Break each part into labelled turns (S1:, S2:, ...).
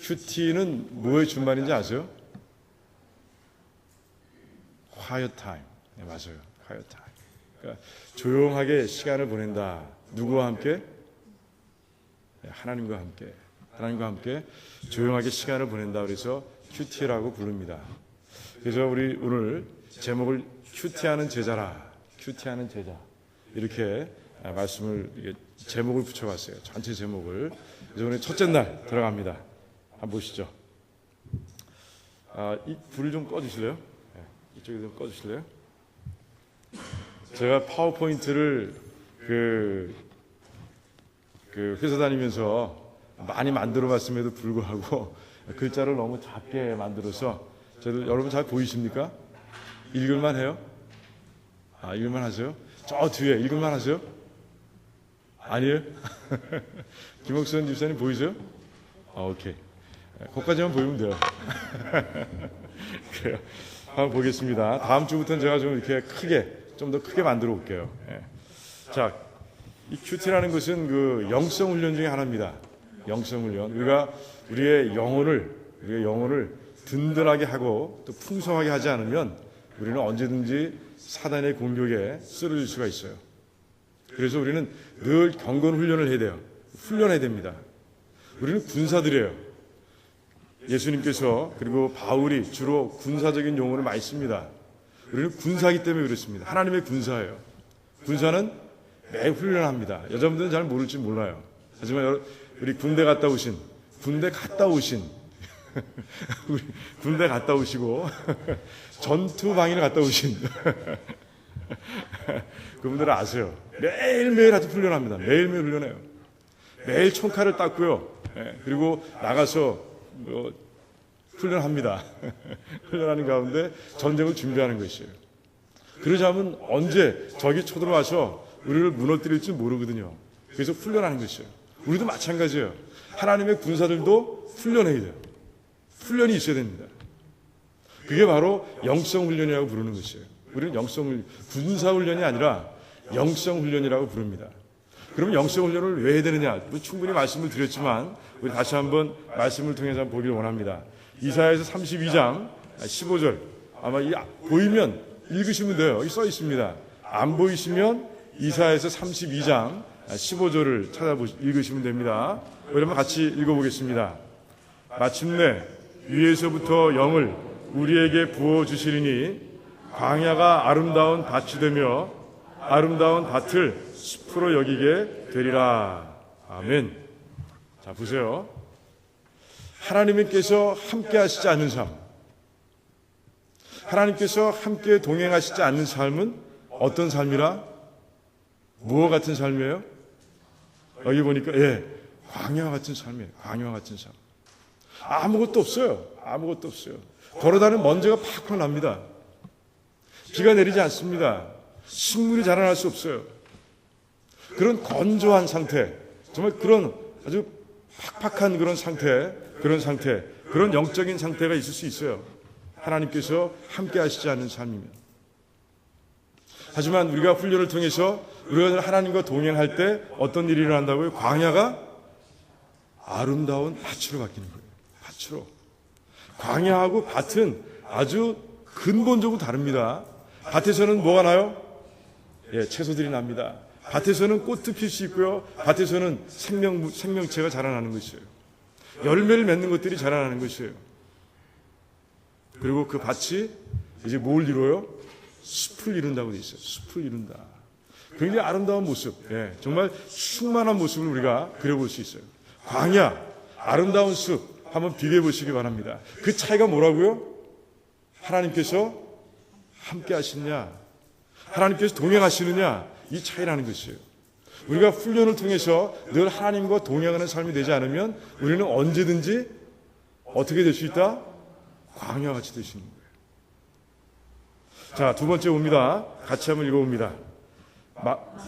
S1: 큐티는 뭐의 준말인지 아세요? quiet time. 네, 맞아요. quiet time. 그러니까 조용하게 시간을 보낸다. 누구와 함께? 네, 하나님과 함께. 하나님과 함께 조용하게 시간을 보낸다. 그래서 큐티라고 부릅니다. 그래서 우리 오늘 제목을 큐티하는 제자라. 큐티하는 제자. 이렇게 말씀을 제목을 붙여봤어요. 전체 제목을. 그래서 오늘 첫째 날 들어갑니다. 한번 보시죠. 이 불을 좀 꺼주실래요? 네, 이쪽에 좀 꺼주실래요? 제가 파워포인트를 그 회사 다니면서 많이 만들어봤음에도 불구하고 글자를 너무 작게 만들어서 여러분 잘 보이십니까? 읽을만 해요? 읽을만 하세요? 저 뒤에 읽을만 하세요? 아니에요? 김옥선 집사님 보이세요? 오케이. 거기까지만 보이면 돼요. 그래요. 한번 보겠습니다. 다음 주부터는 제가 좀 이렇게 좀 더 크게 만들어 볼게요. 자, 이 큐티라는 것은 그 영성 훈련 중에 하나입니다. 영성 훈련. 우리가 우리의 영혼을 든든하게 하고 또 풍성하게 하지 않으면 우리는 언제든지 사단의 공격에 쓰러질 수가 있어요. 그래서 우리는 늘 경건 훈련을 해야 돼요. 훈련해야 됩니다. 우리는 군사들이에요. 예수님께서 그리고 바울이 주로 군사적인 용어를 많이 씁니다. 우리는 군사이기 때문에 그렇습니다. 하나님의 군사예요. 군사는 매일 훈련합니다. 여자분들은 잘 모를지 몰라요. 하지만 우리 군대 갔다 오신 우리 군대 갔다 오시고 전투방위를 갔다 오신 그분들은 아세요. 매일매일 아주 훈련합니다. 매일매일 훈련해요. 매일 총칼을 닦고요. 그리고 나가서 훈련합니다. 훈련하는 가운데 전쟁을 준비하는 것이에요. 그러지 않으면 언제 적이 쳐들어와서 우리를 무너뜨릴지 모르거든요. 그래서 훈련하는 것이에요. 우리도 마찬가지예요. 하나님의 군사들도 훈련해야 돼요. 훈련이 있어야 됩니다. 그게 바로 영성 훈련이라고 부르는 것이에요. 우리는 군사 훈련이 아니라 영성 훈련이라고 부릅니다. 그럼 영성 훈련을 왜 해야 되느냐? 충분히 말씀을 드렸지만 우리 다시 한번 말씀을 통해서 보기를 원합니다. 이사야에서 32장 15절 아마 보이면 읽으시면 돼요. 여기 써 있습니다. 안 보이시면 이사야에서 32장 15절을 읽으시면 됩니다. 그러면 같이 읽어보겠습니다. 마침내 위에서부터 영을 우리에게 부어주시리니 광야가 아름다운 밭이 되며 아름다운 밭을 숲으로 여기게 되리라. 아멘. 자, 보세요. 하나님께서 함께 하시지 않는 삶, 하나님께서 함께 동행하시지 않는 삶은 어떤 삶이라? 무엇 같은 삶이에요? 여기 보니까 광야와 같은 삶이에요. 광야와 같은 삶. 아무것도 없어요. 아무것도 없어요. 걸어다니는 먼지가 팍팍 납니다. 비가 내리지 않습니다. 식물이 자라날 수 없어요. 그런 건조한 상태, 정말 그런 아주 팍팍한 그런 상태, 그런 영적인 상태가 있을 수 있어요. 하나님께서 함께 하시지 않는 삶이면. 하지만 우리가 훈련을 통해서 우리가 하나님과 동행할 때 어떤 일이 일어난다고요? 광야가 아름다운 밭으로 바뀌는 거예요. 밭으로. 광야하고 밭은 아주 근본적으로 다릅니다. 밭에서는 뭐가 나요? 채소들이 납니다. 밭에서는 꽃도 필 수 있고요. 밭에서는 생명체가 자라나는 것이에요. 열매를 맺는 것들이 자라나는 것이에요. 그리고 그 밭이 이제 뭘 이루어요? 숲을 이룬다고 되어 있어요. 숲을 이룬다. 굉장히 아름다운 모습, 정말 충만한 모습을 우리가 그려볼 수 있어요. 광야, 아름다운 숲 한번 비교해 보시기 바랍니다. 그 차이가 뭐라고요? 하나님께서 함께 하시느냐, 하나님께서 동행하시느냐, 이 차이라는 것이에요. 우리가 훈련을 통해서 늘 하나님과 동행하는 삶이 되지 않으면 우리는 언제든지 어떻게 될 수 있다? 광야같이 될 수 있는 거예요. 자, 두 번째 봅니다. 같이 한번 읽어봅니다.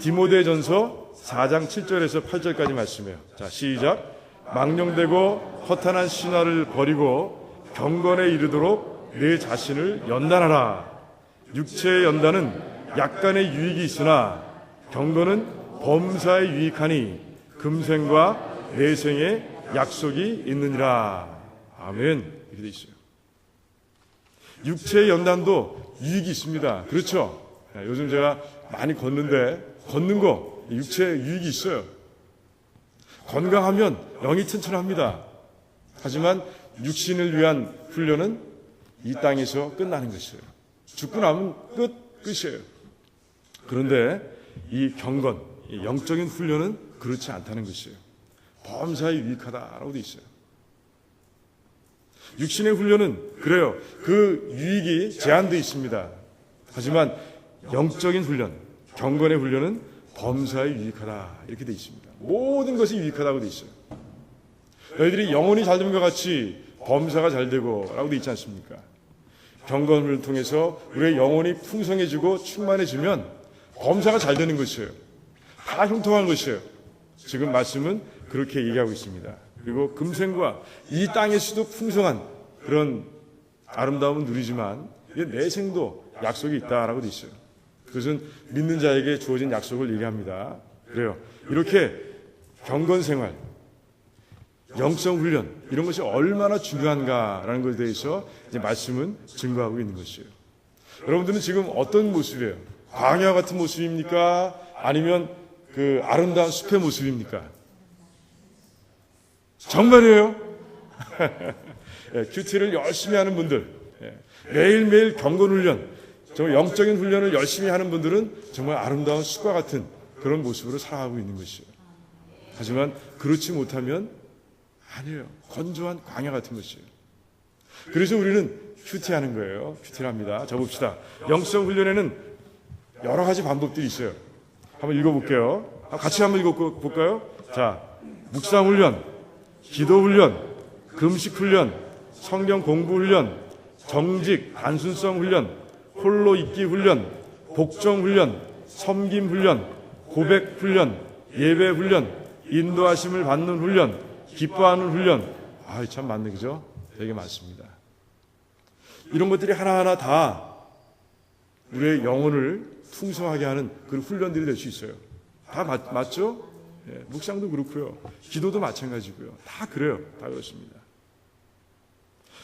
S1: 디모데전서 4장 7절에서 8절까지 말씀이에요. 자, 시작. 망령되고 허탄한 신화를 버리고 경건에 이르도록 내 자신을 연단하라. 육체의 연단은 약간의 유익이 있으나 경건은 범사에 유익하니 금생과 내생의 약속이 있느니라. 아멘. 이렇게 돼 있어요. 육체의 연단도 유익이 있습니다. 그렇죠? 요즘 제가 많이 걷는데 걷는 거 육체에 유익이 있어요. 건강하면 영이 튼튼합니다. 하지만 육신을 위한 훈련은 이 땅에서 끝나는 것이에요. 죽고 나면 끝이에요. 그런데 이 경건, 이 영적인 훈련은 그렇지 않다는 것이에요. 범사에 유익하다라고 되어 있어요. 육신의 훈련은 그래요. 그 유익이 제한되어 있습니다. 하지만 영적인 훈련, 경건의 훈련은 범사에 유익하다 이렇게 되어 있습니다. 모든 것이 유익하다고 되어 있어요. 너희들이 영혼이 잘 되는 것 같이 범사가 잘 되고 라고 되어 있지 않습니까? 경건을 통해서 우리의 영혼이 풍성해지고 충만해지면 범사가 잘 되는 것이에요. 다 형통한 것이에요. 지금 말씀은 그렇게 얘기하고 있습니다. 그리고 금생과 이 땅에서도 풍성한 그런 아름다움은 누리지만 내생도 약속이 있다라고 되어 있어요. 그것은 믿는 자에게 주어진 약속을 얘기합니다. 그래요. 이렇게 경건생활, 영성훈련 이런 것이 얼마나 중요한가라는 것에 대해서 이제 말씀은 증거하고 있는 것이에요. 여러분들은 지금 어떤 모습이에요? 광야 같은 모습입니까? 아니면 그 아름다운 숲의 모습입니까? 정말이에요? 큐티를 열심히 하는 분들, 매일매일 경건훈련, 정말 영적인 훈련을 열심히 하는 분들은 정말 아름다운 숲과 같은 그런 모습으로 살아가고 있는 것이에요. 하지만 그렇지 못하면 아니에요. 건조한 광야 같은 것이에요. 그래서 우리는 큐티하는 거예요. 큐티를 합니다. 자, 봅시다. 영성 훈련에는 여러 가지 방법들이 있어요. 한번 읽어볼게요. 같이 한번 읽어볼까요? 자, 묵상 훈련, 기도 훈련, 금식 훈련, 성경 공부 훈련, 정직, 단순성 훈련, 홀로 있기 훈련, 복종 훈련, 섬김 훈련, 고백 훈련, 예배 훈련, 인도하심을 받는 훈련, 기뻐하는 훈련. 참 많네, 그죠? 되게 많습니다. 이런 것들이 하나하나 다 우리의 영혼을 풍성하게 하는 그런 훈련들이 될 수 있어요. 다 맞죠? 묵상도 그렇고요. 기도도 마찬가지고요. 다 그래요. 다 그렇습니다.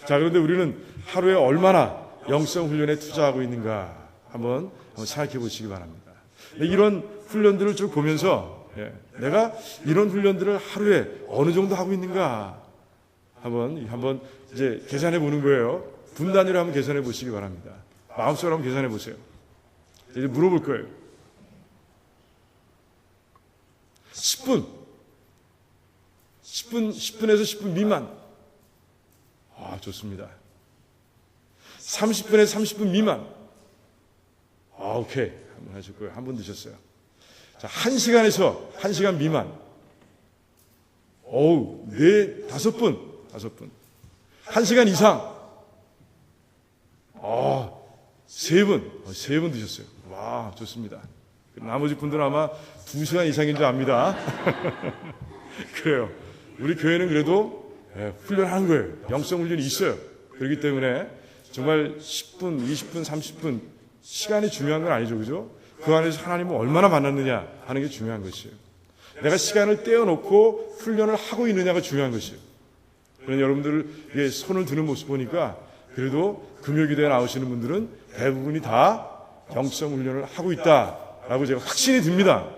S1: 자, 그런데 우리는 하루에 얼마나 영성 훈련에 투자하고 있는가 한번 생각해 보시기 바랍니다. 이런 훈련들을 쭉 보면서 내가 이런 훈련들을 하루에 어느 정도 하고 있는가 한번 이제 계산해 보는 거예요. 분 단위로 한번 계산해 보시기 바랍니다. 마음속으로 한번 계산해 보세요. 이제 물어볼 거예요. 10분에서 10분 미만. 좋습니다. 30분에서 30분 미만. 오케이. 한번 하실 거예요. 한 분 드셨어요. 자, 1시간에서 1시간 미만. 5분. 1시간 이상. 3분 드셨어요. 와, 좋습니다. 나머지 분들은 아마 2시간 이상인 줄 압니다. 그래요. 우리 교회는 그래도 훈련하는 거예요. 영성 훈련이 있어요. 그렇기 때문에 정말 10분, 20분, 30분 시간이 중요한 건 아니죠. 그죠? 그 안에서 하나님을 얼마나 만났느냐 하는 게 중요한 것이에요. 내가 시간을 떼어놓고 훈련을 하고 있느냐가 중요한 것이에요. 그런 여러분들 손을 드는 모습 보니까 그래도 금요기도에 나오시는 분들은 대부분이 다 영성 훈련을 하고 있다라고 제가 확신이 듭니다.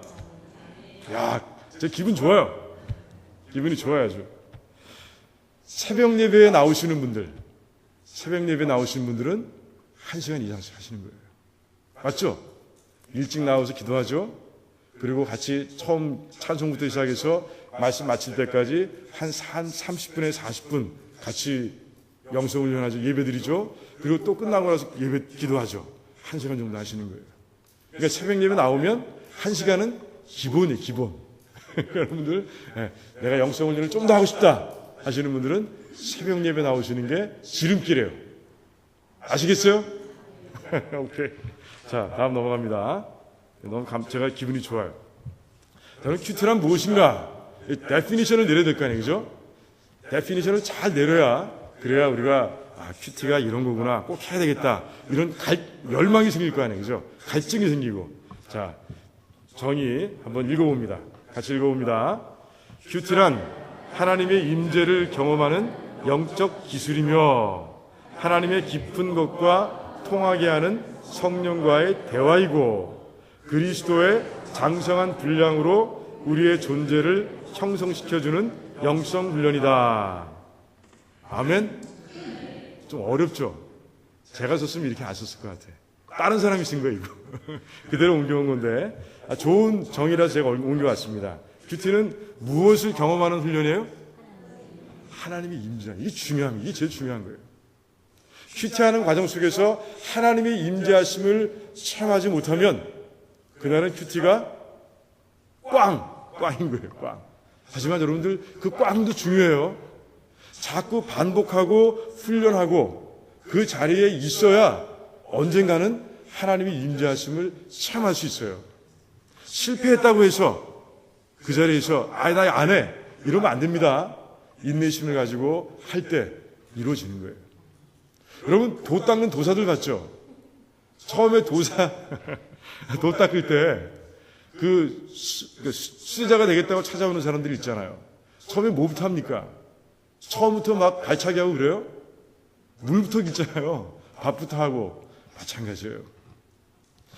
S1: 제 기분 좋아요. 기분이 좋아야죠. 새벽 예배에 나오시는 분들은 1시간 이상씩 하시는 거예요. 맞죠? 일찍 나와서 기도하죠. 그리고 같이 처음 찬송부터 시작해서 말씀 마칠 때까지 한 30분에서 40분 같이 영성 훈련하죠. 예배 드리죠. 그리고 또 끝나고 나서 예배 기도하죠. 1시간 정도 하시는 거예요. 그러니까 새벽 예배 나오면 1시간은 기본이에요. 기본. 여러분들 내가 영성 훈련을 좀 더 하고 싶다 하시는 분들은 새벽 예배 나오시는 게 지름길이에요. 아시겠어요? 오케이. 자, 다음 넘어갑니다. 제가 기분이 좋아요. 저는 큐티란 무엇인가? 데피니션을 내려야 될 거 아니에요, 그죠? 데피니션을 잘 내려야 그래야 우리가 큐티가 이런 거구나, 꼭 해야 되겠다 이런 열망이 생길 거 아니에요, 그죠? 갈증이 생기고. 자, 정의 한번 읽어봅니다. 같이 읽어봅니다. 큐티란 하나님의 임재를 경험하는 영적 기술이며 하나님의 깊은 것과 통하게 하는 성령과의 대화이고 그리스도의 장성한 분량으로 우리의 존재를 형성시켜주는 영성 훈련이다. 아멘? 좀 어렵죠? 제가 썼으면 이렇게 안 썼을 것 같아. 다른 사람이 쓴 거예요, 이거. 그대로 옮겨온 건데. 좋은 정의라서 제가 옮겨왔습니다. 큐티는 무엇을 경험하는 훈련이에요? 하나님의 임재. 이게 중요합니다. 이게 제일 중요한 거예요. 큐티하는 과정 속에서 하나님의 임재하심을 체험하지 못하면 그날은 큐티가 꽝인 거예요. 꽝. 하지만 여러분들 그 꽝도 중요해요. 자꾸 반복하고 훈련하고 그 자리에 있어야 언젠가는 하나님의 임재하심을 체험할 수 있어요. 실패했다고 해서 그 자리에서 나 안 해 이러면 안 됩니다. 인내심을 가지고 할 때 이루어지는 거예요. 여러분 도 닦는 도사들 봤죠? 처음에 도 닦을 때 그 수제자가 되겠다고 찾아오는 사람들이 있잖아요. 처음에 뭐부터 합니까? 처음부터 막 발차기 하고 그래요? 물부터 깃잖아요. 밥부터 하고 마찬가지예요.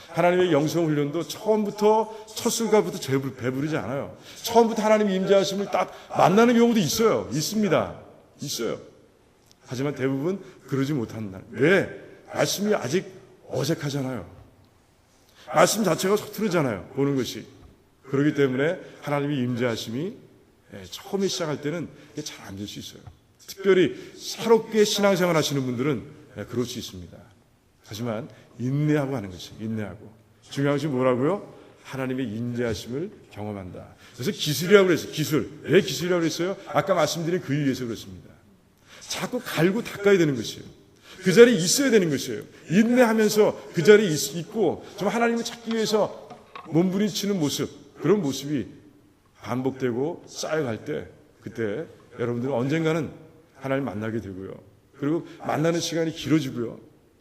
S1: 하나님의 영성 훈련도 처음부터 첫 술값부터 배부르지 않아요. 처음부터 하나님의 임재하심을 딱 만나는 경우도 있어요. 있습니다. 있어요. 하지만 대부분 그러지 못한다. 왜? 말씀이 아직 어색하잖아요. 말씀 자체가 서투르잖아요. 보는 것이. 그렇기 때문에 하나님의 임재하심이 처음에 시작할 때는 잘 안 될 수 있어요. 특별히 새롭게 신앙생활 하시는 분들은 그럴 수 있습니다. 하지만 인내하고 하는 것이에요. 인내하고. 중요한 것이 뭐라고요? 하나님의 임재하심을 경험한다. 그래서 기술이라고 그랬어요. 기술. 왜 기술이라고 그랬어요? 아까 말씀드린 그 이유에서 그렇습니다. 자꾸 갈고 닦아야 되는 것이에요. 그 자리에 있어야 되는 것이에요. 인내하면서 그 자리에 있고 좀 하나님을 찾기 위해서 몸부림치는 모습, 그런 모습이 반복되고 쌓여갈 때 그때 여러분들은 언젠가는 하나님 만나게 되고요. 그리고 만나는 시간이 길어지고요.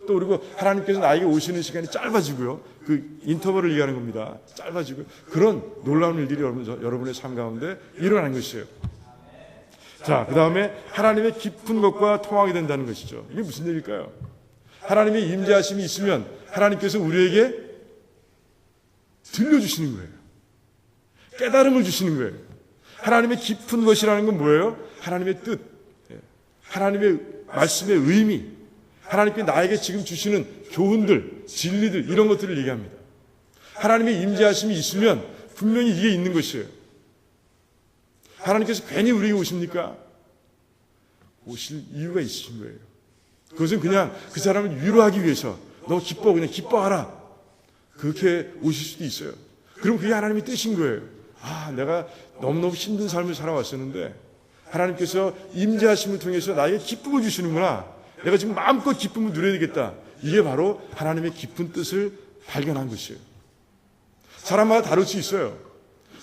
S1: 또 그리고 하나님께서 나에게 오시는 시간이 짧아지고요. 그 인터벌을 얘기하는 겁니다. 짧아지고요. 그런 놀라운 일들이 여러분의 삶 가운데 일어나는 것이에요. 자, 그 다음에 하나님의 깊은 것과 통하게 된다는 것이죠. 이게 무슨 얘기일까요? 하나님의 임재하심이 있으면 하나님께서 우리에게 들려주시는 거예요. 깨달음을 주시는 거예요. 하나님의 깊은 것이라는 건 뭐예요? 하나님의 뜻, 하나님의 말씀의 의미, 하나님께 나에게 지금 주시는 교훈들, 진리들 이런 것들을 얘기합니다. 하나님의 임재하심이 있으면 분명히 이게 있는 것이에요. 하나님께서 괜히 우리에게 오십니까? 오실 이유가 있으신 거예요. 그것은 그냥 그 사람을 위로하기 위해서 너 기뻐, 그냥 기뻐하라. 그렇게 오실 수도 있어요. 그럼 그게 하나님의 뜻인 거예요. 내가 너무너무 힘든 삶을 살아왔었는데 하나님께서 임재하심을 통해서 나에게 기쁨을 주시는구나. 내가 지금 마음껏 기쁨을 누려야 되겠다. 이게 바로 하나님의 깊은 뜻을 발견한 것이에요. 사람마다 다를 수 있어요.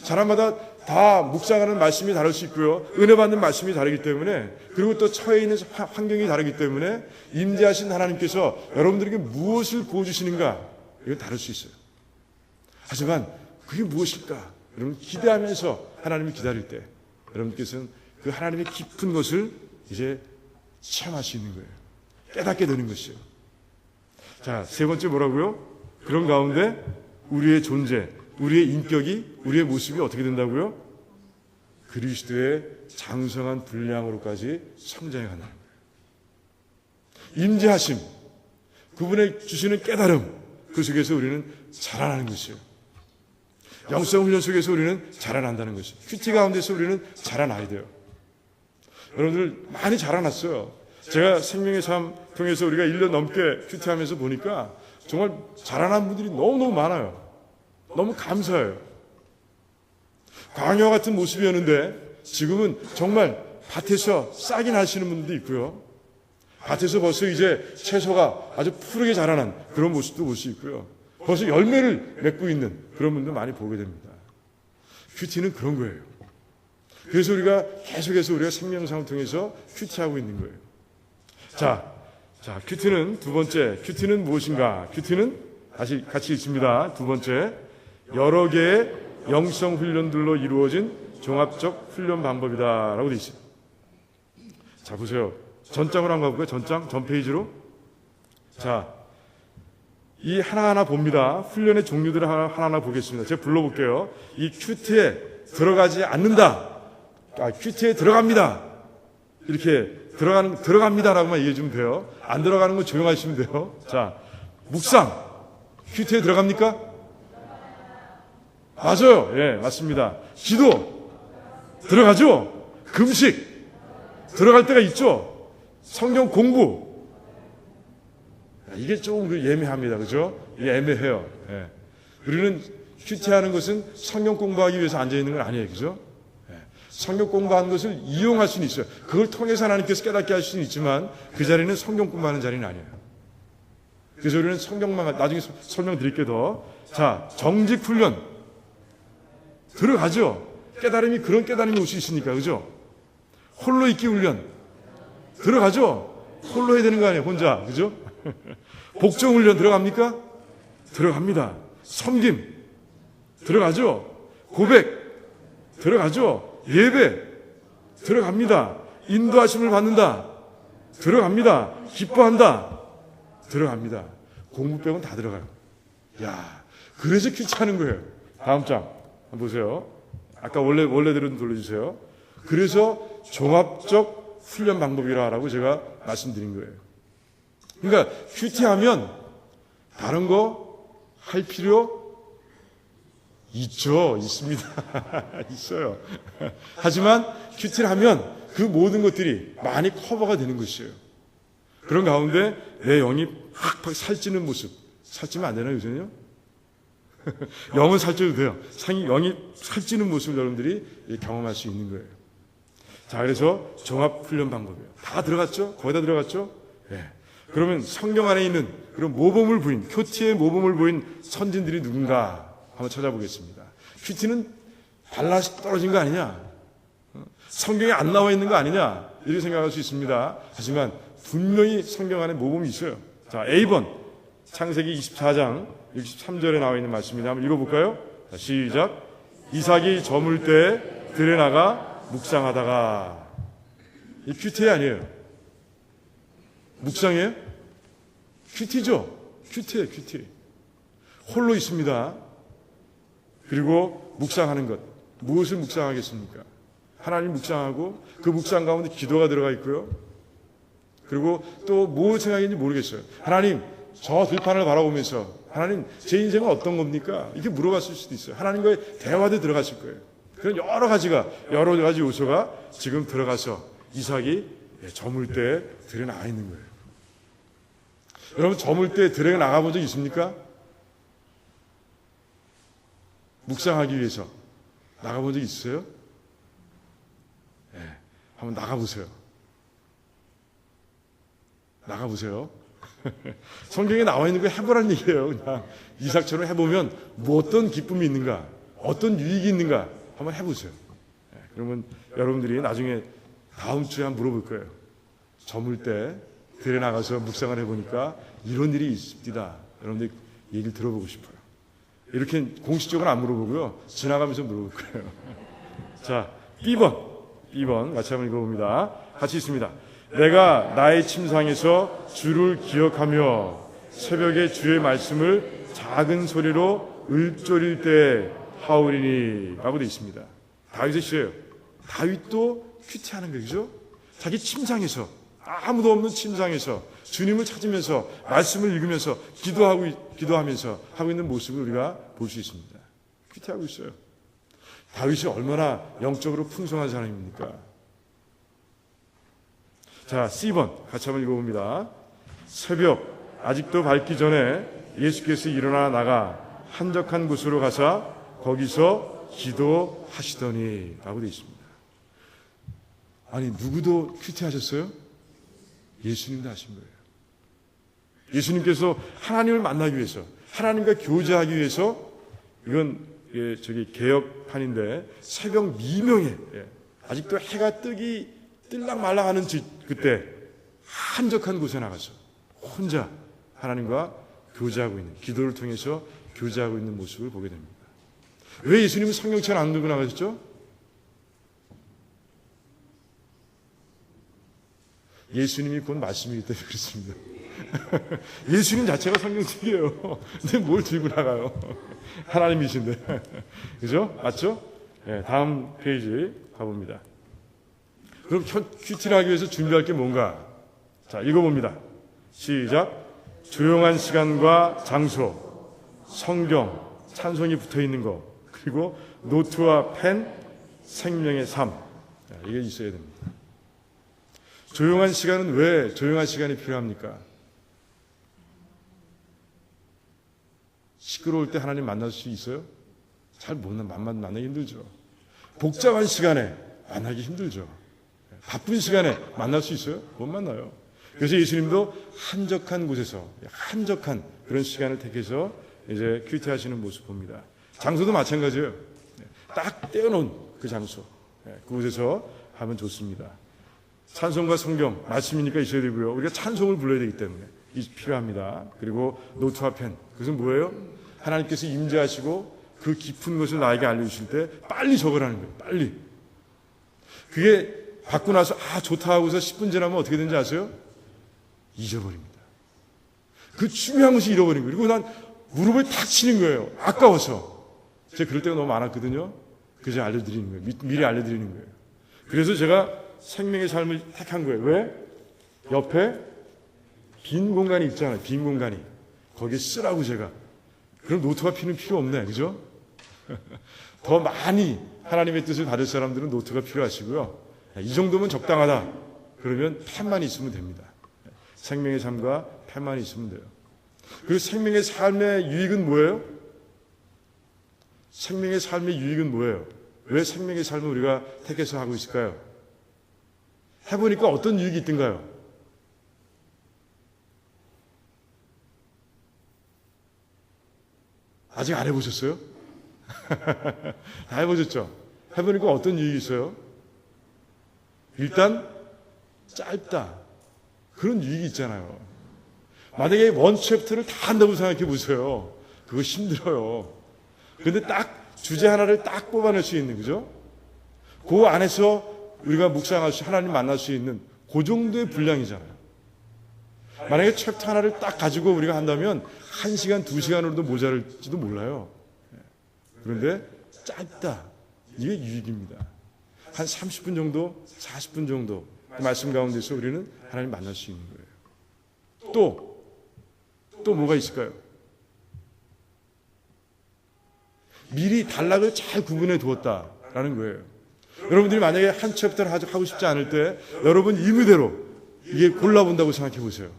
S1: 사람마다 다 묵상하는 말씀이 다를 수 있고요. 은혜 받는 말씀이 다르기 때문에 그리고 또 처해 있는 환경이 다르기 때문에 임재하신 하나님께서 여러분들에게 무엇을 보여주시는가 이건 다를 수 있어요. 하지만 그게 무엇일까? 여러분 기대하면서 하나님을 기다릴 때 여러분께서는 그 하나님의 깊은 것을 이제 체험할 수 있는 거예요. 깨닫게 되는 것이에요. 자, 세 번째 뭐라고요? 그런 가운데 우리의 존재, 우리의 인격이, 우리의 모습이 어떻게 된다고요? 그리스도의 장성한 분량으로까지 성장해 간다는 거예요. 임재하심, 그분의 주시는 깨달음, 그 속에서 우리는 자라나는 것이에요. 영성 훈련 속에서 우리는 자라난다는 것이에요. 큐티 가운데서 우리는 자라나야 돼요. 여러분들 많이 자라났어요. 제가 생명의 삶 통해서 우리가 1년 넘게 큐티하면서 보니까 정말 자라난 분들이 너무너무 많아요. 너무 감사해요. 광야 같은 모습이었는데 지금은 정말 밭에서 싹이 나시는 분들도 있고요. 밭에서 벌써 이제 채소가 아주 푸르게 자라난 그런 모습도 볼 수 있고요. 벌써 열매를 맺고 있는 그런 분들 많이 보게 됩니다. 큐티는 그런 거예요. 그래서 우리가 계속해서 우리가 생명상을 통해서 큐티하고 있는 거예요. 자, 큐티는 두 번째, 큐티는 무엇인가? 큐티는 다시 같이 읽습니다. 두 번째, 여러 개의 영성 훈련들로 이루어진 종합적 훈련 방법이다라고 되어 있어요. 자, 보세요. 전장으로 한번 가볼까요? 전 페이지로. 자, 이 하나하나 봅니다. 훈련의 종류들을 하나하나 보겠습니다. 제가 불러볼게요. 이 큐티에 들어가지 않는다. 큐티에 들어갑니다. 이렇게 들어갑니다라고만 얘기해 주면 돼요. 안 들어가는 건 조용하시면 돼요. 자, 묵상. 큐티에 들어갑니까? 맞아요. 예, 맞습니다. 기도. 들어가죠? 금식. 들어갈 때가 있죠? 성경 공부. 이게 조금 예매합니다. 그죠? 이게 애매해요. 예. 우리는 큐티하는 것은 성경 공부하기 위해서 앉아있는 건 아니에요. 그죠? 예. 성경 공부하는 것을 이용할 수는 있어요. 그걸 통해서 하나님께서 깨닫게 할 수는 있지만 그 자리는 성경 공부하는 자리는 아니에요. 그래서 우리는 성경만, 나중에 설명드릴게요 더. 자, 정직 훈련. 들어가죠? 깨달음이, 그런 깨달음이 올 수 있으니까. 그죠? 홀로 있기 훈련. 들어가죠? 홀로 해야 되는 거 아니에요? 혼자. 그죠? 복종 훈련 들어갑니까? 들어갑니다. 섬김. 들어가죠? 고백. 들어가죠? 예배. 들어갑니다. 인도하심을 받는다. 들어갑니다. 기뻐한다. 들어갑니다. 공부 빼고는 다 들어가요. 야, 그래서 큐티하는 거예요. 다음 장 한번 보세요. 아까 원래대로 돌려주세요. 그래서 종합적 훈련 방법이라고 제가 말씀드린 거예요. 그러니까 큐티하면 다른 거 할 필요 있죠. 있습니다. 있어요. 하지만 큐티를 하면 그 모든 것들이 많이 커버가 되는 것이에요. 그런 가운데 내 영이 팍팍 살찌는 모습. 살찌면 안 되나요, 요새는요? 영은 살쪄도 돼요. 영이 살찌는 모습을 여러분들이 경험할 수 있는 거예요. 자, 그래서 종합훈련 방법이에요. 다 들어갔죠? 거의 다 들어갔죠? 예. 그러면 성경 안에 있는 그런 모범을 보인, 큐티의 모범을 보인 선진들이 누군가 한번 찾아보겠습니다. 큐티는 발라시 떨어진 거 아니냐? 성경에 안 나와 있는 거 아니냐? 이렇게 생각할 수 있습니다. 하지만 분명히 성경 안에 모범이 있어요. 자, A번 창세기 24장 63절에 나와 있는 말씀입니다. 한번 읽어볼까요? 자, 시작. 이삭이 저물 때 들에 나가 묵상하다가. 이 큐티 아니에요. 묵상이에요? 큐티죠. 큐티예요. 큐티. 홀로 있습니다. 그리고 묵상하는 것. 무엇을 묵상하겠습니까? 하나님 묵상하고 그 묵상 가운데 기도가 들어가 있고요. 그리고 또 무엇 생각인지 모르겠어요. 하나님, 저 들판을 바라보면서 하나님, 제 인생은 어떤 겁니까? 이렇게 물어봤을 수도 있어요. 하나님과의 대화도 들어갔을 거예요. 그런 여러 가지 요소가 지금 들어가서 이삭이 저물 때 들에 나가 있는 거예요. 여러분, 저물 때 들에 나가본 적 있습니까? 묵상하기 위해서 나가본 적 있어요? 네, 한번 나가보세요. 나가보세요. 성경에 나와 있는 거 해보라는 얘기예요. 그냥 이삭처럼 해보면 뭐 어떤 기쁨이 있는가, 어떤 유익이 있는가 한번 해보세요. 네, 그러면 여러분들이 나중에 다음 주에 한번 물어볼 거예요. 저물 때 들에 나가서 묵상을 해보니까 이런 일이 있습니다. 여러분들 얘기를 들어보고 싶어요. 이렇게 공식적으로 안 물어보고요. 지나가면서 물어볼 거예요. 자, B번 같이 한번 읽어봅니다. 같이 있습니다. 내가 나의 침상에서 주를 기억하며 새벽에 주의 말씀을 작은 소리로 읊조릴 때 하오리니 라고 되어 있습니다. 다윗의 시예요. 다윗도 큐티하는 거죠. 자기 침상에서, 아무도 없는 침상에서 주님을 찾으면서 말씀을 읽으면서 기도하면서 하고 있는 모습을 우리가 볼 수 있습니다. 큐티하고 있어요. 다윗이 얼마나 영적으로 풍성한 사람입니까? 자, C번 같이 한번 읽어봅니다. 새벽 아직도 밝기 전에 예수께서 일어나 나가 한적한 곳으로 가사 거기서 기도하시더니 라고 되어 있습니다. 아니, 누구도 큐티하셨어요? 예수님도 하신 거예요. 예수님께서 하나님을 만나기 위해서, 하나님과 교제하기 위해서, 이건 개혁판인데 새벽 미명에 아직도 해가 뜰락 말락하는 그때 한적한 곳에 나가서 혼자 하나님과 교제하고 있는, 기도를 통해서 교제하고 있는 모습을 보게 됩니다. 왜 예수님은 성경책을 안 들고 나가셨죠? 예수님이 곧 말씀이기 때문에 그렇습니다. 예수님 자체가 성경책이에요. 근데 뭘 들고 나가요? 하나님이신데. 그죠? 맞죠? 네, 다음 페이지 가봅니다. 그럼 큐티를 하기 위해서 준비할 게 뭔가? 자, 읽어봅니다. 시작. 조용한 시간과 장소, 성경, 찬송이 붙어 있는 거, 그리고 노트와 펜, 생명의 삶. 자, 이게 있어야 됩니다. 조용한 시간은 왜 조용한 시간이 필요합니까? 시끄러울 때 하나님 만날 수 있어요? 잘 못 만나기 힘들죠. 복잡한 시간에 만나기 힘들죠. 바쁜 시간에 만날 수 있어요? 못 만나요. 그래서 예수님도 한적한 곳에서 한적한 그런 시간을 택해서 이제 큐티 하시는 모습 봅니다. 장소도 마찬가지예요. 딱 떼어놓은 그 장소, 그곳에서 하면 좋습니다. 찬송과 성경, 말씀이니까 있어야 되고요. 우리가 찬송을 불러야 되기 때문에 필요합니다. 그리고 노트와 펜, 그것은 뭐예요? 하나님께서 임재하시고 그 깊은 것을 나에게 알려주실 때 빨리 적으라는 거예요. 빨리. 그게 받고 나서 좋다 하고서 10분 지나면 어떻게 되는지 아세요? 잊어버립니다. 그 중요한 것이 잃어버린 거예요. 그리고 난 무릎을 탁 치는 거예요. 아까워서. 제가 그럴 때가 너무 많았거든요. 그래서 알려드리는 거예요. 미리 알려드리는 거예요. 그래서 제가 생명의 삶을 택한 거예요. 왜? 옆에 빈 공간이 있잖아요. 빈 공간이. 거기에 쓰라고 제가. 그럼 노트와 펜은 필요 없네. 그죠? 더 많이 하나님의 뜻을 받을 사람들은 노트가 필요하시고요. 이 정도면 적당하다. 그러면 펜만 있으면 됩니다. 생명의 삶과 펜만 있으면 돼요. 그리고 생명의 삶의 유익은 뭐예요? 생명의 삶의 유익은 뭐예요? 왜 생명의 삶을 우리가 택해서 하고 있을까요? 해보니까 어떤 유익이 있던가요? 아직 안 해보셨어요? 다 해보셨죠? 해보니까 어떤 유익이 있어요? 일단 짧다. 그런 유익이 있잖아요. 만약에 원 챕터를 다 한다고 생각해 보세요. 그거 힘들어요. 그런데 딱 주제 하나를 딱 뽑아낼 수 있는, 그죠? 그 안에서 우리가 묵상할 수, 하나님 만날 수 있는 그 정도의 분량이잖아요. 만약에 챕터 하나를 딱 가지고 우리가 한다면 1시간, 2시간으로도 모자랄지도 몰라요. 그런데 짧다. 이게 유익입니다. 한 30분 정도, 40분 정도 그 말씀 가운데서 우리는 하나님 만날 수 있는 거예요. 또 뭐가 있을까요? 미리 단락을 잘 구분해 두었다라는 거예요. 여러분들이 만약에 한 챕터를 하고 싶지 않을 때 여러분 임의대로 이게 골라본다고 생각해 보세요.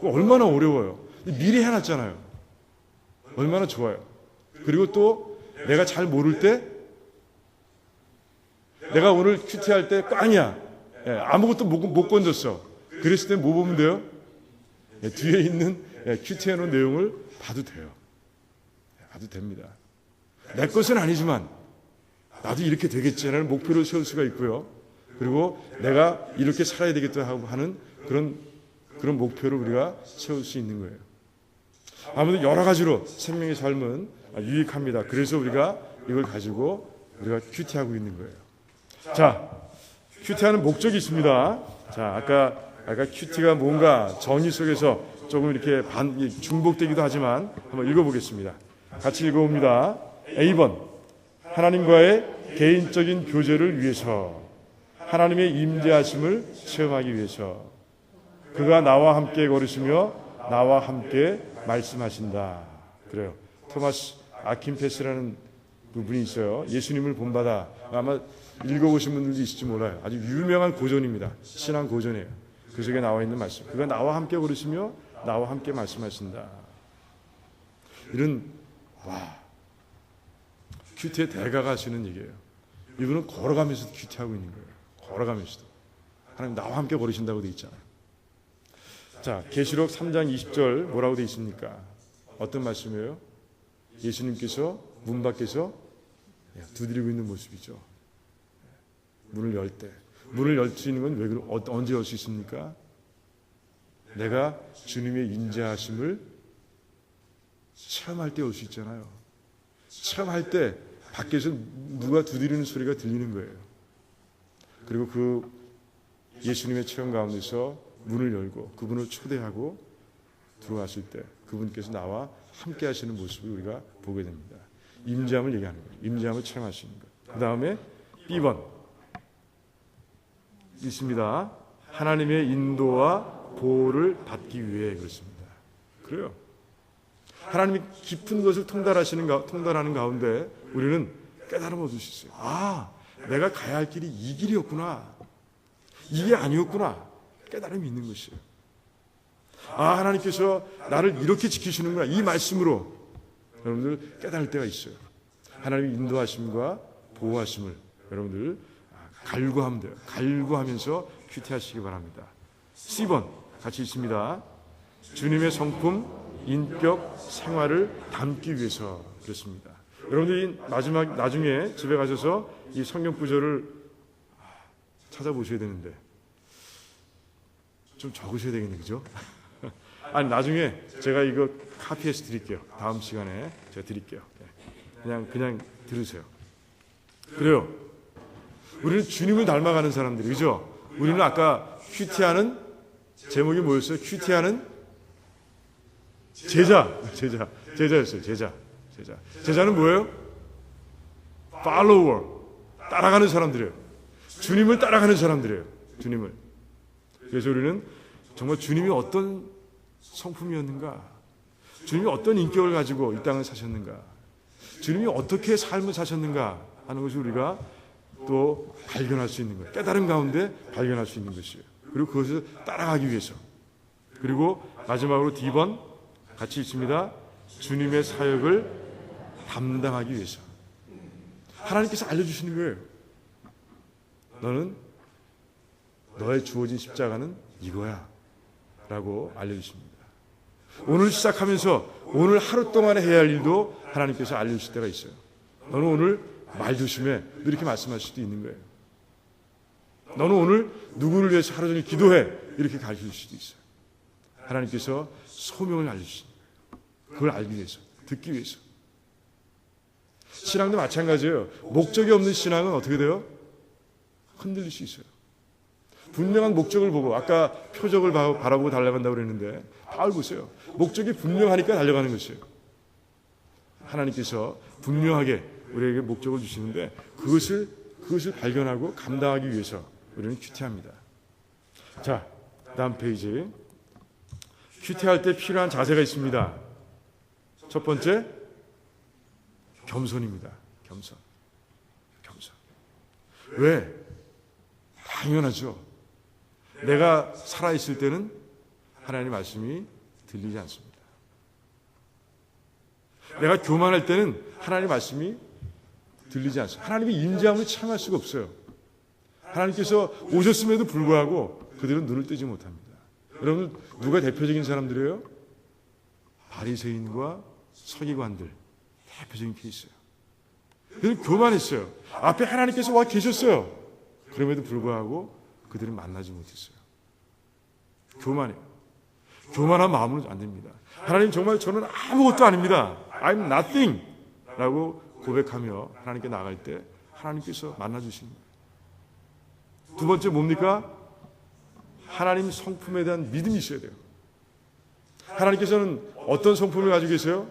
S1: 얼마나 어려워요. 미리 해놨잖아요. 얼마나 좋아요. 그리고 또 내가 잘 모를 때, 내가 오늘 큐티할 때 꽝이야. 아무것도 못 건졌어. 그랬을 때 뭐 보면 돼요? 뒤에 있는 큐티해놓은 내용을 봐도 돼요. 봐도 됩니다. 내 것은 아니지만 나도 이렇게 되겠지라는 목표를 세울 수가 있고요. 그리고 내가 이렇게 살아야 되겠다 하고 하는 그런 목표를 우리가 세울 수 있는 거예요. 아무튼 여러 가지로 생명의 삶은 유익합니다. 그래서 우리가 이걸 가지고 우리가 큐티하고 있는 거예요. 자, 큐티하는 목적이 있습니다. 자, 아까 큐티가 뭔가 정의 속에서 조금 이렇게 중복되기도 하지만 한번 읽어보겠습니다. 같이 읽어봅니다. A번, 하나님과의 개인적인 교제를 위해서, 하나님의 임재하심을 체험하기 위해서, 그가 나와 함께 걸으시며 나와 함께 말씀하신다. 그래요. 토마스 아킨페스라는 분이 있어요. 예수님을 본받아. 아마 읽어보신 분들도 있을지 몰라요. 아주 유명한 고전입니다. 신앙 고전이에요. 그 속에 나와 있는 말씀. 그가 나와 함께 걸으시며 나와 함께 말씀하신다. 이런 큐티의 대가가 하시는 얘기예요. 이분은 걸어가면서 큐티하고 있는 거예요. 걸어가면서도. 하나님 나와 함께 걸으신다고 돼 있잖아요. 자, 계시록 3장 20절 뭐라고 돼 있습니까? 어떤 말씀이에요? 예수님께서 문 밖에서 두드리고 있는 모습이죠. 문을 열 때. 문을 열 수 있는 건 언제 열 수 있습니까? 내가 주님의 인자하심을 체험할 때 올 수 있잖아요. 체험할 때 밖에서 누가 두드리는 소리가 들리는 거예요. 그리고 그 예수님의 체험 가운데서 문을 열고 그분을 초대하고 들어왔을 때 그분께서 나와 함께 하시는 모습을 우리가 보게 됩니다. 임재함을 얘기하는 거예요. 임재함을 체험할 수 있는 것. 그 다음에 B번 있습니다. 하나님의 인도와 보호를 받기 위해 그렇습니다. 그래요. 하나님이 깊은 것을 통달하는 가운데 우리는 깨달음 얻을 수 있어요. 아, 내가 가야 할 길이 이 길이었구나. 이게 아니었구나. 깨달음이 있는 것이에요. 아, 하나님께서 나를 이렇게 지키시는구나. 이 말씀으로 여러분들 깨달을 때가 있어요. 하나님의 인도하심과 보호하심을 여러분들 갈구하면 돼요. 갈구하면서 큐티하시기 바랍니다. C번 같이 있습니다. 주님의 성품, 인격, 생활을 담기 위해서 그렇습니다. 여러분들이 나중에 집에 가셔서 이 성경 구절을 찾아보셔야 되는데 좀 적으셔야 되겠네, 그죠? 아니, 나중에 제가 이거 카피해서 드릴게요. 다음 시간에 제가 드릴게요. 그냥 들으세요. 그래요. 우리는 주님을 닮아가는 사람들이, 그죠? 우리는 아까 큐티하는 제목이 뭐였어요? 큐티하는 제자였어요. 제자는 뭐예요? follower, 따라가는 사람들이에요. 주님을 따라가는 사람들이에요. 주님을. 그래서 우리는 정말 주님이 어떤 성품이었는가, 주님이 어떤 인격을 가지고 이 땅을 사셨는가, 주님이 어떻게 삶을 사셨는가 하는 것을 우리가 또 발견할 수 있는 거예요. 깨달음 가운데 발견할 수 있는 것이에요. 그리고 그것을 따라가기 위해서. 그리고 마지막으로 D번 같이 있습니다. 주님의 사역을 담당하기 위해서. 하나님께서 알려주시는 거예요. 너는 너의 주어진 십자가는 이거야 라고 알려주십니다. 오늘 시작하면서 오늘 하루 동안에 해야 할 일도 하나님께서 알려주실 때가 있어요. 너는 오늘 말 조심해. 이렇게 말씀하실 수도 있는 거예요. 너는 오늘 누구를 위해서 하루 종일 기도해. 이렇게 가르칠 수도 있어요. 하나님께서 소명을 알려주십니다. 그걸 알기 위해서, 듣기 위해서. 신앙도 마찬가지예요. 목적이 없는 신앙은 어떻게 돼요? 흔들릴 수 있어요. 분명한 목적을 보고, 아까 표적을 바라보고 달려간다고 그랬는데 바울 보세요. 목적이 분명하니까 달려가는 것이에요. 하나님께서 분명하게 우리에게 목적을 주시는데 그것을 발견하고 감당하기 위해서 우리는 큐티합니다. 자, 다음 페이지. 큐티할 때 필요한 자세가 있습니다. 첫 번째, 겸손입니다. 겸손. 왜? 당연하죠. 내가 살아있을 때는 하나님의 말씀이 들리지 않습니다. 내가 교만할 때는 하나님의 말씀이 들리지 않습니다. 하나님의 임재함을 체험할 수가 없어요. 하나님께서 오셨음에도 불구하고 그들은 눈을 뜨지 못합니다. 여러분, 누가 대표적인 사람들이에요? 바리새인과 서기관들, 대표적인 케이스예요. 그들은 교만했어요. 앞에 하나님께서 와 계셨어요. 그럼에도 불구하고 그들은 만나지 못했어요. 교만해요. 교만한 마음으로 안 됩니다. 하나님, 정말 저는 아무것도 아닙니다. I'm nothing 라고 고백하며 하나님께 나갈 때 하나님께서 만나주시는 거예요. 두 번째 뭡니까? 하나님 성품에 대한 믿음이 있어야 돼요. 하나님께서는 어떤 성품을 가지고 계세요?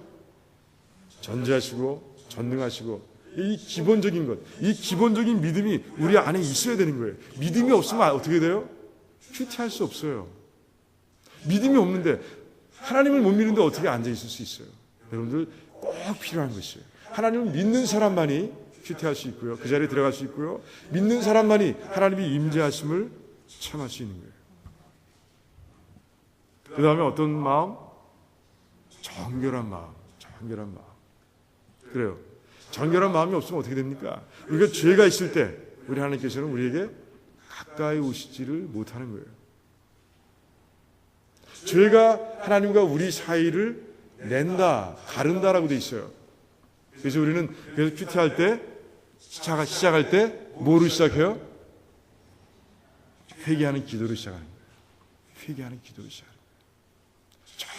S1: 전지하시고 전능하시고, 이 기본적인 것, 이 기본적인 믿음이 우리 안에 있어야 되는 거예요. 믿음이 없으면 어떻게 돼요? 큐티할 수 없어요. 믿음이 없는데, 하나님을 못 믿는데 어떻게 앉아있을 수 있어요? 여러분들 꼭 필요한 것이에요. 하나님을 믿는 사람만이 큐티할 수 있고요. 그 자리에 들어갈 수 있고요. 믿는 사람만이 하나님의 임재하심을 체험할 수 있는 거예요. 그 다음에 어떤 마음? 정결한 마음. 그래요. 정결한 마음이 없으면 어떻게 됩니까? 우리가 죄가 있을 때 우리 하나님께서는 우리에게 가까이 오시지를 못하는 거예요. 죄가 하나님과 우리 사이를 낸다, 가른다라고 돼 있어요. 그래서 우리는 큐티할 때, 시작할 때 뭐로 시작해요? 회개하는 기도로 시작하는 거예요. 회개하는 기도로 시작하는 거예요.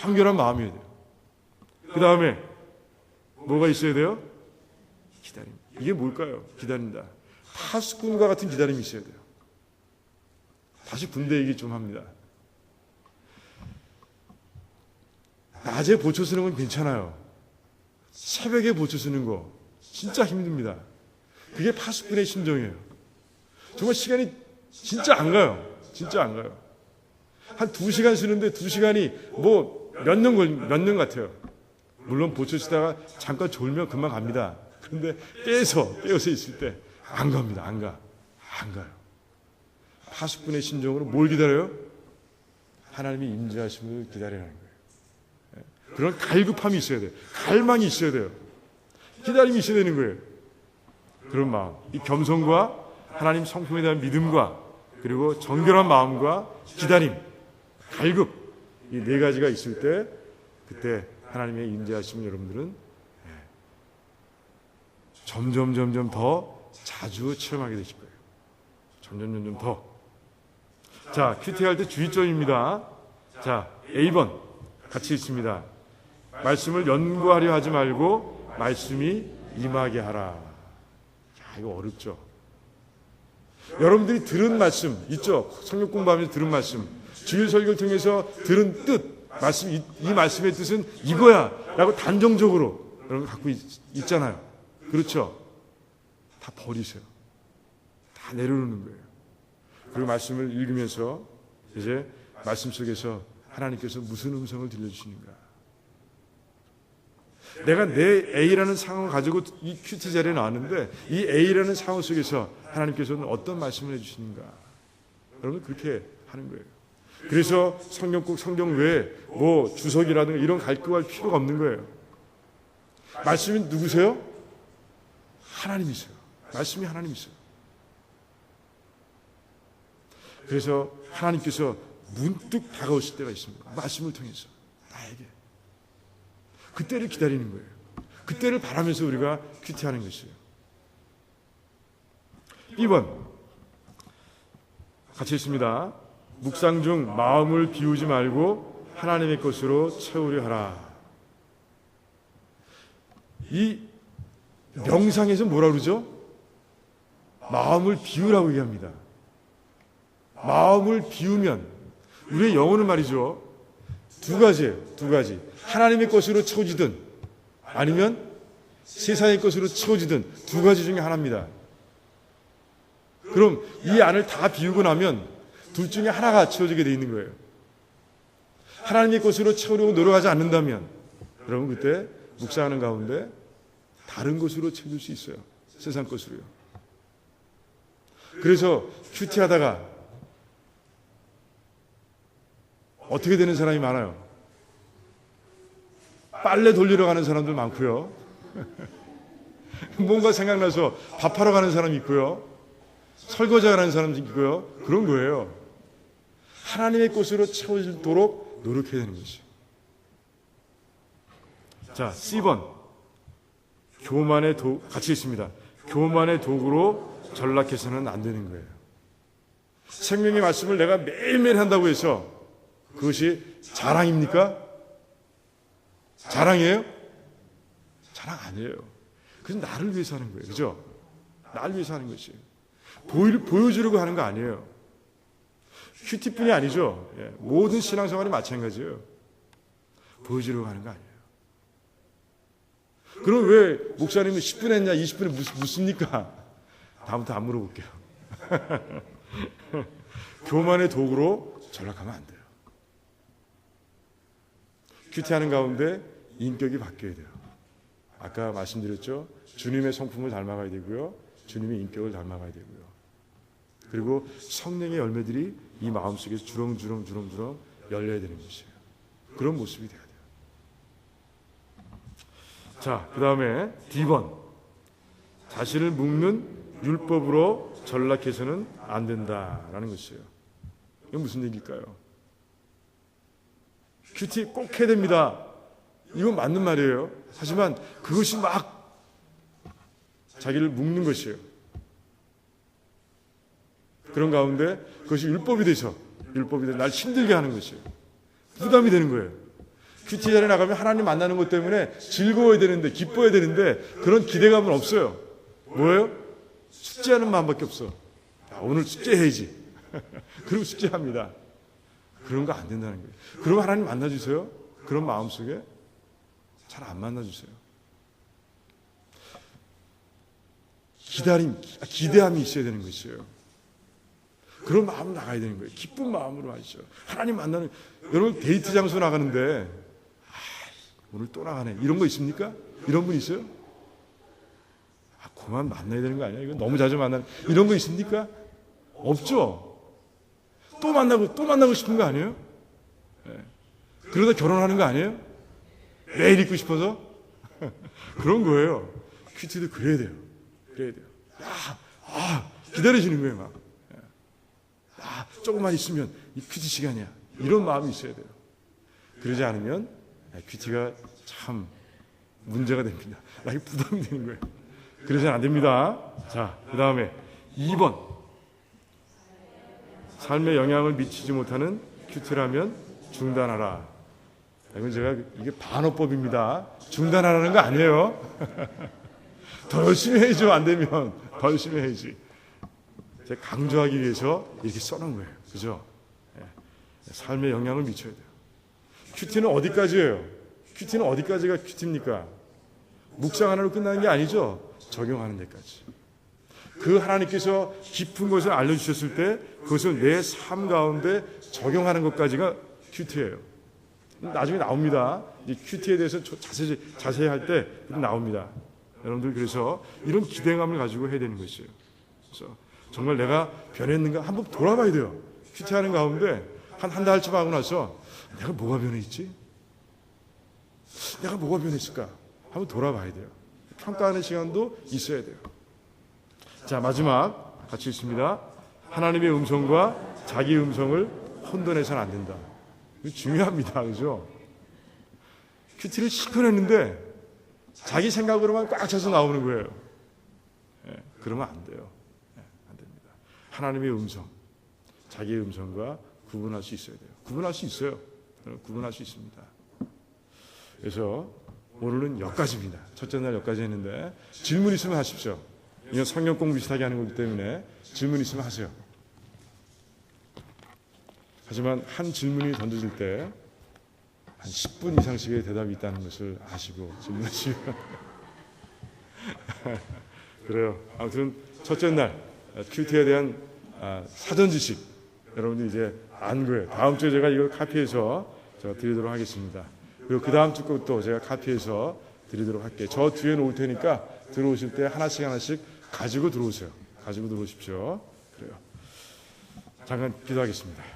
S1: 정결한 마음이어야 돼요. 그 다음에 뭐가 있어야 돼요? 기다림. 이게 뭘까요? 기다린다. 파수꾼과 같은 기다림이 있어야 돼요. 다시 군대 얘기 좀 합니다. 낮에 보초 쓰는 건 괜찮아요. 새벽에 보초 쓰는 거 진짜 힘듭니다. 그게 파수꾼의 심정이에요. 정말 시간이 진짜 안 가요. 진짜 안 가요. 한 2시간 쓰는데 2시간이 뭐 몇 년 같아요. 물론 보초 쓰다가 잠깐 졸면 금방 갑니다. 그런데 깨어서 있을 때 안 갑니다. 안 가요. 파수꾼의 심정으로 뭘 기다려요? 하나님이 임재하심을 기다리라는 거예요. 그런 갈급함이 있어야 돼요. 갈망이 있어야 돼요. 기다림이 있어야 되는 거예요. 그런 마음, 이 겸손과 하나님 성품에 대한 믿음과 그리고 정결한 마음과 기다림, 갈급, 이 4가지가 있을 때 그때 하나님의 임재하심을 여러분들은 점점 더 자주 체험하게 되실 거예요. 점점 더. 자, 큐티할 때 주의점입니다. 자, A번 같이 있습니다. 말씀을 연구하려 하지 말고 말씀이 임하게 하라. 야, 이거 어렵죠. 여러분들이 들은 말씀 있죠. 성경 공부하면서 들은 말씀, 주일 설교를 통해서 들은 뜻, 말씀, 이 말씀의 뜻은 이거야 라고 단정적으로 여러분 갖고 있잖아요. 그렇죠. 다 버리세요. 다 내려놓는 거예요. 그리고 말씀을 읽으면서 이제 말씀 속에서 하나님께서 무슨 음성을 들려주시는가. 내가 내 A라는 상황을 가지고 이 큐티 자리에 나왔는데 이 A라는 상황 속에서 하나님께서는 어떤 말씀을 해주시는가. 여러분 그렇게 하는 거예요. 그래서 성경 외에 뭐 주석이라든가 이런 갈등할 필요가 없는 거예요. 말씀이 누구세요? 하나님이세요. 말씀이 하나님이세요. 그래서 하나님께서 문득 다가오실 때가 있습니다. 말씀을 통해서 나에게. 그때를 기다리는 거예요. 그때를 바라면서 우리가 큐티하는 것이에요. 2번 같이 있습니다. 묵상 중 마음을 비우지 말고 하나님의 것으로 채우려 하라. 이 명상에서 뭐라 그러죠? 마음을 비우라고 얘기합니다. 마음을 비우면 우리의 영혼은 말이죠. 두 가지. 하나님의 것으로 채워지든 아니면 세상의 것으로 채워지든 2가지 중에 하나입니다. 그럼 이 안을 다 비우고 나면 둘 중에 하나가 채워지게 돼 있는 거예요. 하나님의 것으로 채우려고 노력하지 않는다면 여러분 그때 묵상하는 가운데 다른 것으로 채울 수 있어요. 세상 것으로요. 그래서 큐티하다가 어떻게 되는 사람이 많아요. 빨래 돌리러 가는 사람들 많고요. 뭔가 생각나서 밥하러 가는 사람이 있고요. 설거지 하는 사람도 있고요. 그런 거예요. 하나님의 것으로 채워지도록 노력해야 되는 것이죠. 자, C번. 같이 있습니다. 교만의 도구로 전락해서는 안 되는 거예요. 생명의 말씀을 내가 매일매일 한다고 해서 그것이 자랑입니까? 자랑이에요? 자랑 아니에요. 그건 나를 위해서 하는 거예요. 그죠? 나를 위해서 하는 것이에요. 보여주려고 하는 거 아니에요. 큐티뿐이 아니죠. 예, 모든 신앙생활이 마찬가지예요. 보여주려고 하는 거 아니에요. 그럼 왜 목사님은 10분 했냐 20분에 묻습니까? 다음부터 안 물어볼게요. 교만의 도구로 전락하면 안 돼요. 큐티하는 가운데 인격이 바뀌어야 돼요. 아까 말씀드렸죠. 주님의 성품을 닮아가야 되고요. 주님의 인격을 닮아가야 되고요. 그리고 성령의 열매들이 이 마음속에 주렁주렁 열려야 되는 것이에요. 그런 모습이 돼야 돼요. 자, 그 다음에 D번. 자신을 묶는 율법으로 전락해서는 안 된다라는 것이에요. 이건 무슨 얘기일까요? 큐티 꼭 해야 됩니다. 이건 맞는 말이에요. 하지만 그것이 막 자기를 묶는 것이에요. 그런 가운데 그것이 율법이 돼서 날 힘들게 하는 것이에요. 부담이 되는 거예요. 큐티 자리에 나가면 하나님 만나는 것 때문에 즐거워야 되는데 기뻐야 되는데 그런 기대감은 없어요. 뭐예요? 숙제하는 마음밖에 없어. 야, 오늘 숙제해야지. 그리고 숙제합니다. 그런 거 안 된다는 거예요. 그럼 하나님 만나주세요? 그런 마음속에 잘 안 만나주세요. 기대함이 있어야 되는 것이에요. 그런 마음으로 나가야 되는 거예요. 기쁜 마음으로 하시죠. 하나님 만나는, 여러분 데이트 장소 나가는데 오늘 또 나가네, 이런 거 있습니까? 이런 분 있어요? 그만 만나야 되는 거 아니야? 이거 너무 자주 만나는, 이런 거 있습니까? 없죠. 또 만나고 싶은 거 아니에요? 네. 그러다 결혼하는 거 아니에요? 매일 있고 싶어서? 그런 거예요. 큐티도 그래야 돼요. 기다리시는 거예요, 막. 조금만 있으면 이 큐티 시간이야, 이런 마음이 있어야 돼요. 그러지 않으면 큐티가 참 문제가 됩니다. 나에게 부담이 되는 거예요. 그러서는 안 됩니다. 자, 그 다음에 2번. 삶에 영향을 미치지 못하는 큐티라면 중단하라. 이건 제가, 이게 반어법입니다. 중단하라는 거 아니에요. 더 열심히 해야죠. 안 되면 더 열심히 해야지. 제가 강조하기 위해서 이렇게 써놓은 거예요. 그죠? 삶에 영향을 미쳐야 돼요. 큐티는 어디까지예요? 큐티는 어디까지가 큐티입니까? 묵상 하나로 끝나는 게 아니죠. 적용하는 데까지. 그 하나님께서 깊은 것을 알려주셨을 때 그것을 내 삶 가운데 적용하는 것까지가 큐티예요. 나중에 나옵니다. 이 큐티에 대해서 자세히 할 때 나옵니다. 여러분들, 그래서 이런 기대감을 가지고 해야 되는 것이에요. 그래서 정말 내가 변했는가 한번 돌아봐야 돼요. 큐티하는 가운데 한 달쯤 하고 나서 내가 뭐가 변했지? 내가 뭐가 변했을까? 한번 돌아봐야 돼요. 평가하는 시간도 있어야 돼요. 자, 마지막 같이 있습니다. 하나님의 음성과 자기 음성을 혼돈해서는 안 된다. 이거 중요합니다. 그죠? 큐티를 실컷 했는데 자기 생각으로만 꽉 차서 나오는 거예요. 그러면 안 돼요. 안 됩니다. 하나님의 음성, 자기의 음성과 구분할 수 있어야 돼요. 구분할 수 있어요. 구분할 수 있습니다. 그래서 오늘은 여기까지입니다. 첫째 날 여기까지 했는데 질문 있으면 하십시오. 이건 성경 공부 비슷하게 하는 거기 때문에 질문 있으면 하세요. 하지만 한 질문이 던져질 때 한 10분 이상씩의 대답이 있다는 것을 아시고 질문하시면 그래요. 아무튼 첫째 날 큐티에 대한 사전 지식 여러분들 이제 안 거예요. 다음 주에 제가 이걸 카피해서 제가 드리도록 하겠습니다. 그리고 그 다음 주 것도 제가 카피해서 드리도록 할게요. 저 뒤에 놓을 테니까 들어오실 때 하나씩 가지고 들어오세요. 가지고 들어오십시오. 그래요. 잠깐 기도하겠습니다.